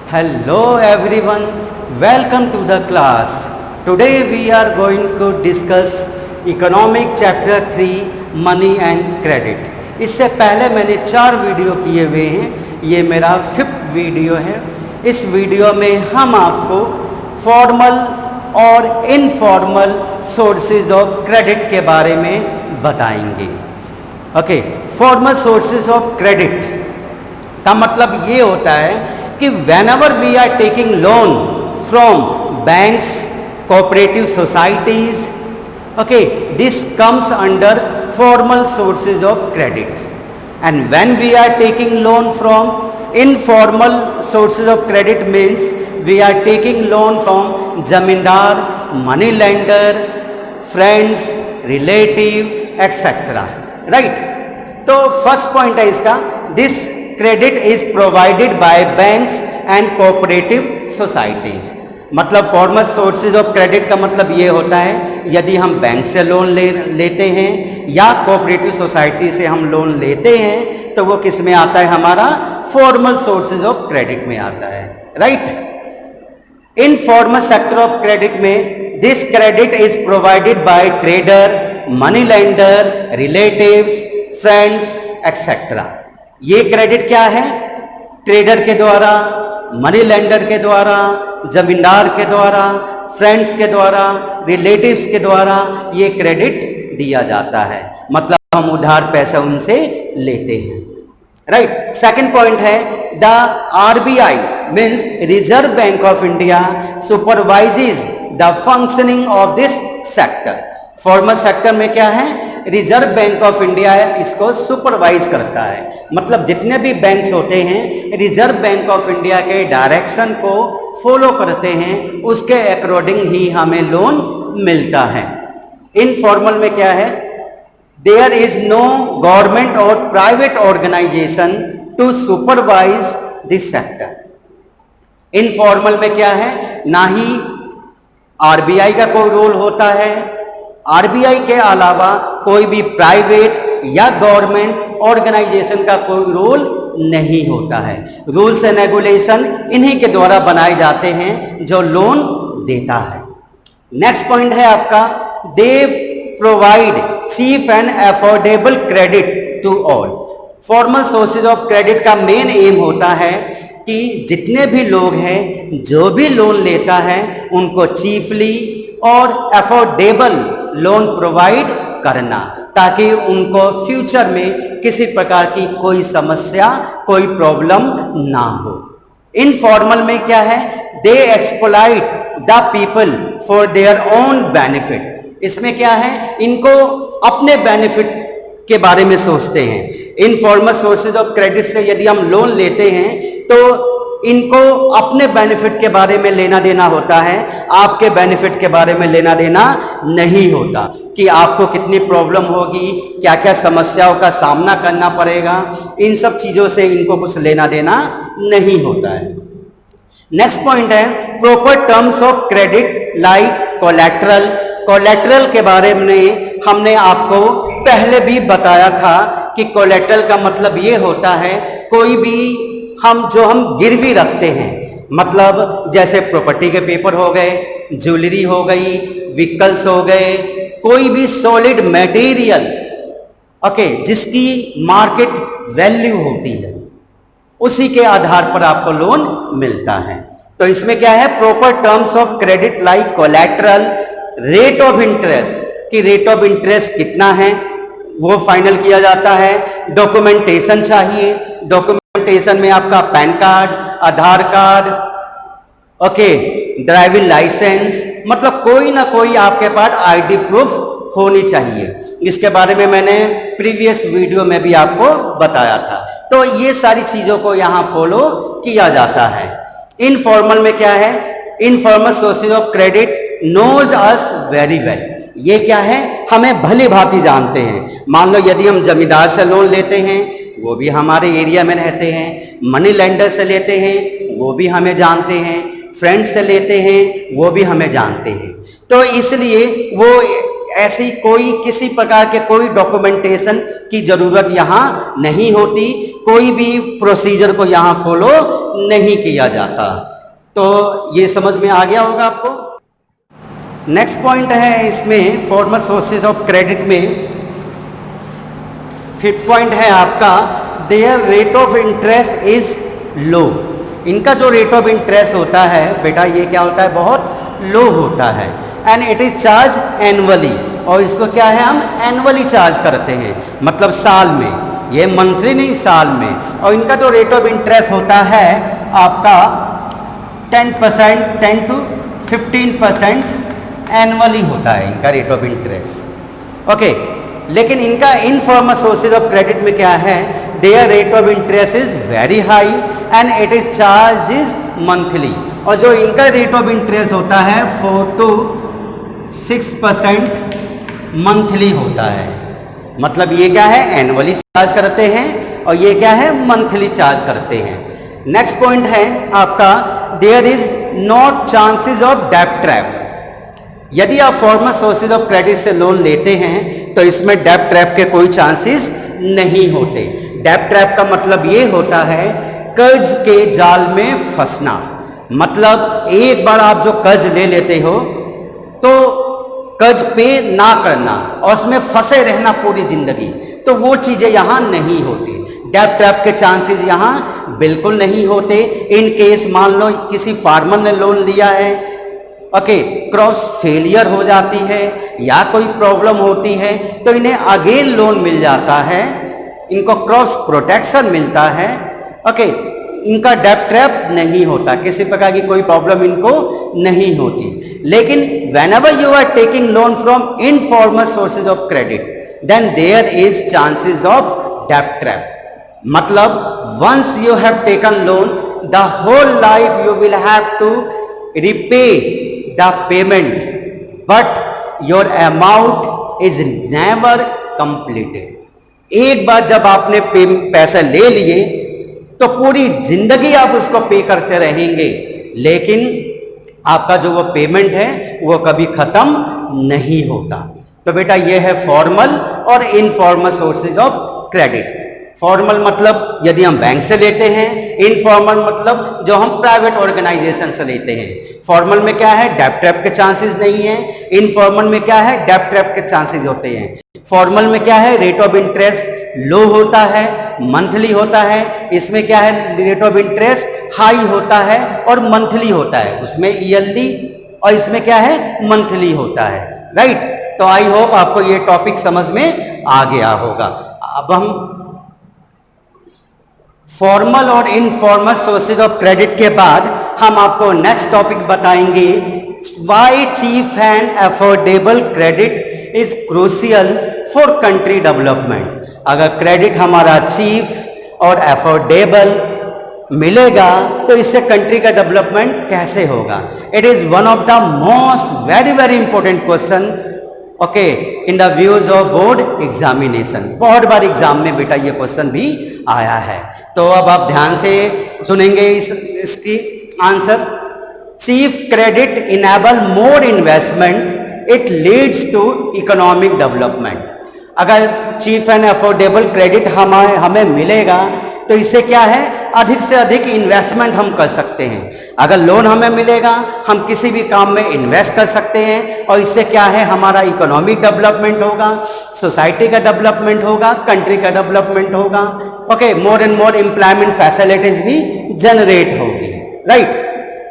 Hello everyone, welcome to the class. Today we are going to discuss Economic Chapter 3 Money and Credit. इससे पहले मैंने 4 video किए हुए हैं, ये मेरा 5th वीडियो है। इस वीडियो में हम आपको फॉर्मल और इनफॉर्मल सोर्सेज ऑफ क्रेडिट के बारे में बताएंगे। Okay, formal sources of credit का मतलब ये होता है कि whenever we are taking loan from banks, cooperative societies, okay, this comes under formal sources of credit. And when we are taking loan from informal sources of credit means we are taking loan from zamindar, money lender, friends, relative, etc. Right? तो first point है इसका, this credit is provided bye banks and cooperative societies. मतलब formal sources of credit का मतलब ये होता है, यदि हम बैंक से लोन लेते हैं या कोऑपरेटिव सोसाइटी से हम लोन लेते हैं तो वो किस में आता है, हमारा फॉर्मल सोर्सेज ऑफ क्रेडिट में आता है। Right? Informal sector of credit में this credit is provided by trader, money lender, relatives, friends etcetera. ये क्रेडिट क्या है? ट्रेडर के द्वारा, मनी लेंडर के द्वारा, जमींदार के द्वारा, फ्रेंड्स के द्वारा, रिलेटिव्स के द्वारा ये क्रेडिट दिया जाता है। मतलब हम उधार पैसा उनसे लेते हैं। राइट? सेकंड पॉइंट है, the RBI means reserve bank of India supervises the functioning of this sector. Formal sector में क्या है, रिजर्व बैंक ऑफ इंडिया इसको सुपरवाइज करता है। मतलब जितने भी बैंक्स होते हैं रिजर्व बैंक ऑफ इंडिया के डायरेक्शन को फॉलो करते हैं, उसके अकॉर्डिंग ही हमें लोन मिलता है। इनफॉर्मल में क्या है, देयर इज नो गवर्नमेंट और private organisation to supervise this sector. Informal में क्या है, ना ही आरबीआई का कोई रोल होता है, आरबीआई के अलावा कोई भी प्राइवेट या गवर्नमेंट ऑर्गेनाइजेशन का कोई रोल नहीं होता है। रूल्स एंड रेगुलेशन इन्हीं के द्वारा बनाए जाते हैं जो लोन देता है। नेक्स्ट पॉइंट है आपका, they provide cheap and affordable credit to all. Formal sources of credit का मेन एम होता है कि जितने भी लोग हैं, जो भी लोन लेता है उनको चीफली और अफोर्डेबल लोन प्रोवाइड करना, ताकि उनको फ्यूचर में किसी प्रकार की कोई समस्या, कोई प्रॉब्लम ना हो। इनफॉर्मल में क्या है, दे exploit the people for their own benefit. इसमें क्या है, इनको अपने बेनिफिट के बारे में सोचते हैं। इनफॉर्मल सोर्सेज ऑफ क्रेडिट से यदि हम लोन लेते हैं तो इनको अपने बेनिफिट के बारे में लेना देना होता है, आपके बेनिफिट के बारे में लेना देना नहीं होता कि आपको कितनी प्रॉब्लम होगी, क्या क्या समस्याओं का सामना करना पड़ेगा, इन सब चीज़ों से इनको कुछ लेना देना नहीं होता है। नेक्स्ट पॉइंट है, proper terms of credit like collateral. Collateral के बारे में हमने आपको पहले भी बताया था कि कोलैटरल का मतलब ये होता है, कोई भी हम गिरवी रखते हैं, मतलब जैसे प्रॉपर्टी के पेपर हो गए, ज्वेलरी हो गई, व्हीकल्स हो गए, कोई भी सॉलिड मटेरियल, ओके, जिसकी मार्केट वैल्यू होती है, उसी के आधार पर आपको लोन मिलता है। तो इसमें क्या है, proper terms of credit like collateral, rate of interest कि रेट ऑफ इंटरेस्ट कितना है वो फाइनल किया जाता है। डॉक्यूमेंटेशन चाहिए, डॉक्यूमेंटेशन में आपका पैन कार्ड, आधार कार्ड, ओके, ड्राइविंग लाइसेंस, मतलब कोई ना कोई आपके पास आईडी प्रूफ होनी चाहिए। इसके बारे में मैंने प्रीवियस वीडियो में भी आपको बताया था। तो ये सारी चीजों को यहाँ फॉलो किया जाता है। इनफॉर्मल में क्या है, informal sources of credit knows us very well. ये क्या है, हमें भली भांति जानते हैं। मान लो यदि हम जमींदार से लोन लेते हैं, वो भी हमारे एरिया में रहते हैं, मनी लेंडर से लेते हैं, वो भी हमें जानते हैं, फ्रेंड्स से लेते हैं, वो भी हमें जानते हैं। तो इसलिए वो ऐसी कोई किसी प्रकार के कोई डॉक्यूमेंटेशन की जरूरत यहाँ नहीं होती, कोई भी प्रोसीजर को यहाँ फॉलो नहीं किया जाता। तो ये समझ में आ गया होगा आपको। नेक्स्ट पॉइंट है इसमें फॉर्मल सोर्सेज ऑफ क्रेडिट में, फिफ्थ पॉइंट है आपका there rate of interest is low. इनका जो रेट ऑफ इंटरेस्ट होता है बेटा ये क्या होता है, बहुत लो होता है। And it is charge annually, और इसको क्या है हम एनुअली चार्ज करते हैं, मतलब साल में, ये मंथली नहीं साल में। और इनका जो रेट ऑफ इंटरेस्ट होता है आपका 10%, 10 to 15% एनुअली होता है इनका रेट ऑफ इंटरेस्ट। ओके, लेकिन इनका इनफॉर्मल सोर्सेज ऑफ क्रेडिट में क्या है, there rate of interest is very high and it is charge is monthly. और जो इनका रेट ऑफ इंटरेस्ट होता है 4 to 6% मंथली होता है। मतलब ये क्या है, एनुअली चार्ज करते हैं, और ये क्या है, मंथली चार्ज करते हैं। नेक्स्ट पॉइंट है आपका there is not chances of डेब्ट ट्रैप। यदि आप फॉर्मल सोर्सेज ऑफ क्रेडिट से लोन लेते हैं तो इसमें डेब्ट ट्रैप के कोई चांसेस नहीं होते। डेब्ट ट्रैप का मतलब ये होता है कर्ज के जाल में फंसना। मतलब एक बार आप जो कर्ज ले लेते हो तो कर्ज पे ना करना और उसमें फंसे रहना पूरी जिंदगी, तो वो चीजें यहां नहीं होती। डेब्ट ट्रैप के चांसेस यहां बिल्कुल नहीं होते। इन केस मान लो किसी फार्मर ने लोन लिया है, ओके, क्रॉप्स फेलियर हो जाती है या कोई प्रॉब्लम होती है तो इन्हें अगेन लोन मिल जाता है, इनको क्रॉप्स प्रोटेक्शन मिलता है। ओके, इनका डेब्ट ट्रैप नहीं होता, किसी प्रकार की कोई प्रॉब्लम इनको नहीं होती। लेकिन whenever you are taking loan from informal sources of credit then there is chances of डेब्ट ट्रैप। मतलब once you have taken loan the whole life you will have to repay the payment but your amount is never completed। एक बार जब आपने पैसे ले लिए तो पूरी जिंदगी आप उसको पे करते रहेंगे, लेकिन आपका जो वो पेमेंट है वो कभी खत्म नहीं होता। तो बेटा ये है फॉर्मल और informal sources of credit. Formal मतलब यदि हम बैंक से लेते हैं, इनफॉर्मल मतलब जो हम प्राइवेट ऑर्गेनाइजेशन से लेते हैं। फॉर्मल में क्या है, डेब्ट ट्रैप के चांसेस नहीं है। इनफॉर्मल में क्या है, डेब्ट ट्रैप के चांसेस होते हैं। फॉर्मल में क्या है, रेट ऑफ इंटरेस्ट लो होता है, मंथली होता है। इसमें क्या है, रेट ऑफ इंटरेस्ट हाई होता है और मंथली होता है, उसमें ईयरली, और इसमें क्या है, मंथली होता है। राइट, तो आई होप आपको ये टॉपिक समझ में आ गया होगा। अब हम फॉर्मल और इनफॉर्मल सोर्सेज ऑफ क्रेडिट के बाद हम आपको नेक्स्ट टॉपिक बताएंगे, why cheap and affordable credit is crucial for country development. अगर क्रेडिट हमारा चीप और अफोर्डेबल मिलेगा तो इससे कंट्री का डेवलपमेंट कैसे होगा। It is one of the most very important question okay in the views of board examination. बहुत बार एग्जाम में बेटा ये क्वेश्चन भी आया है, तो अब आप ध्यान से सुनेंगे इसकी answer. Chief credit enable more investment, it leads to economic development. अगर चीफ एंड अफोर्डेबल क्रेडिट हमें मिलेगा तो इससे क्या है, अधिक से अधिक इन्वेस्टमेंट हम कर सकते हैं। अगर लोन हमें मिलेगा हम किसी भी काम में इन्वेस्ट कर सकते हैं, और इससे क्या है, हमारा इकोनॉमिक डेवलपमेंट होगा, सोसाइटी का डेवलपमेंट होगा, कंट्री का डेवलपमेंट होगा। Okay, more and more employment facilities भी जनरेट होगी। राइट,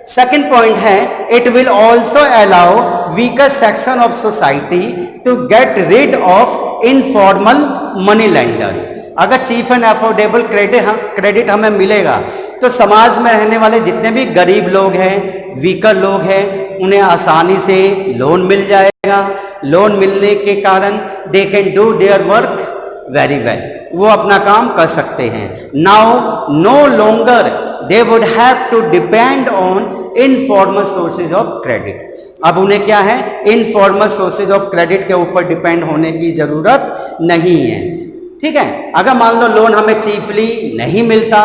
सेकेंड पॉइंट है, it will also allow weaker section of society to get rid of informal money lender. अगर chief and affordable credit हमें मिलेगा तो समाज में रहने वाले जितने भी गरीब लोग हैं, वीकर लोग हैं, उन्हें आसानी से लोन मिल जाएगा। लोन मिलने के कारण they can do their work very well, वो अपना काम कर सकते हैं। Now no longer they would have to depend on informal sources of credit. अब उन्हें क्या है, इनफॉर्मल सोर्सेज ऑफ क्रेडिट के ऊपर डिपेंड होने की जरूरत नहीं है। ठीक है, अगर मान लो लोन हमें चीफली नहीं मिलता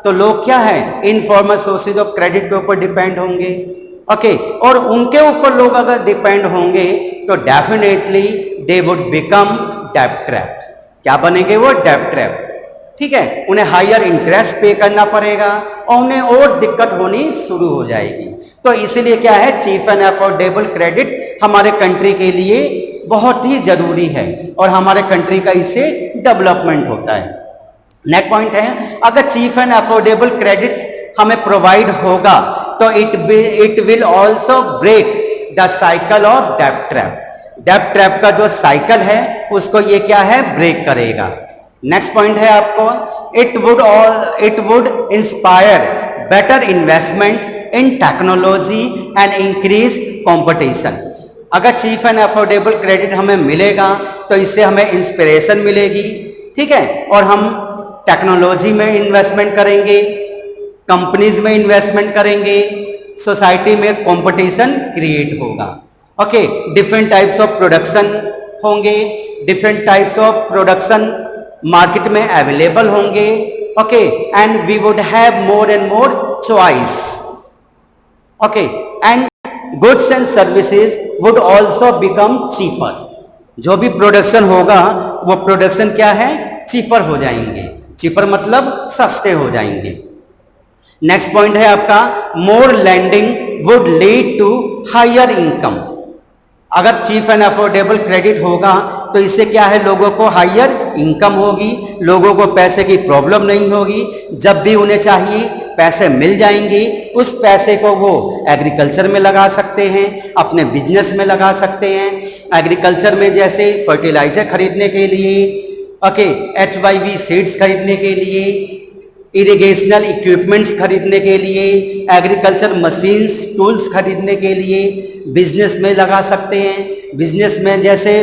तो लोग क्या है, इनफॉर्मल सोर्सेज ऑफ क्रेडिट के ऊपर डिपेंड होंगे। ओके, और उनके ऊपर लोग अगर डिपेंड होंगे तो डेफिनेटली दे वुड बिकम डेब्ट ट्रैप। क्या बनेंगे वो, डेब्ट ट्रैप। ठीक है, उन्हें हायर इंटरेस्ट पे करना पड़ेगा और उन्हें और दिक्कत होनी शुरू हो जाएगी। तो इसलिए क्या है, चीप एंड अफोर्डेबल क्रेडिट हमारे कंट्री के लिए बहुत ही जरूरी है और हमारे कंट्री का इससे डेवलपमेंट होता है। नेक्स्ट पॉइंट है, अगर चीप एंड अफोर्डेबल क्रेडिट हमें प्रोवाइड होगा तो it will also break the cycle of डेब्ट ट्रैप। डेब्ट ट्रैप का जो साइकिल है उसको ये क्या है, ब्रेक करेगा। नेक्स्ट पॉइंट है आपको, it would inspire better investment in technology and increase competition. अगर चीप एंड अफोर्डेबल क्रेडिट हमें मिलेगा तो इससे हमें इंस्पिरेशन मिलेगी, ठीक है, और हम टेक्नोलॉजी में इन्वेस्टमेंट करेंगे, कंपनीज में इन्वेस्टमेंट करेंगे, सोसाइटी में कंपटीशन क्रिएट होगा। Okay, different types of production होंगे, different types of production market में अवेलेबल होंगे। Okay, and we would have more and more choice. Okay, and goods and services would also become cheaper. जो भी production होगा वो production क्या है, cheaper हो जाएंगे। चीपर मतलब सस्ते हो जाएंगे। नेक्स्ट पॉइंट है आपका, more lending would lead to higher income. अगर चीप एंड अफोर्डेबल क्रेडिट होगा तो इससे क्या है, लोगों को हायर इनकम होगी, लोगों को पैसे की प्रॉब्लम नहीं होगी, जब भी उन्हें चाहिए पैसे मिल जाएंगे। उस पैसे को वो एग्रीकल्चर में लगा सकते हैं, अपने बिजनेस में लगा सकते हैं। एग्रीकल्चर में जैसे फर्टिलाइजर खरीदने के लिए, ओके, HYV सीड्स खरीदने के लिए, इरिगेशनल इक्विपमेंट्स खरीदने के लिए, एग्रीकल्चर मशीन्स टूल्स खरीदने के लिए बिजनेस में लगा सकते हैं। बिजनेस में जैसे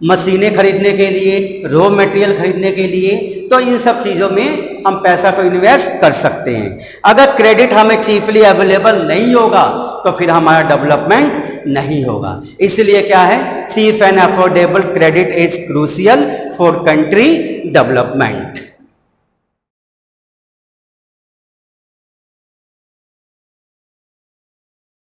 मशीनें खरीदने के लिए, रॉ मटेरियल खरीदने के लिए, तो इन सब चीज़ों में हम पैसा को इन्वेस्ट कर सकते हैं। अगर क्रेडिट हमें चीपली अवेलेबल नहीं होगा तो फिर हमारा डेवलपमेंट नहीं होगा। इसलिए क्या है, cheap and affordable credit is crucial for country development.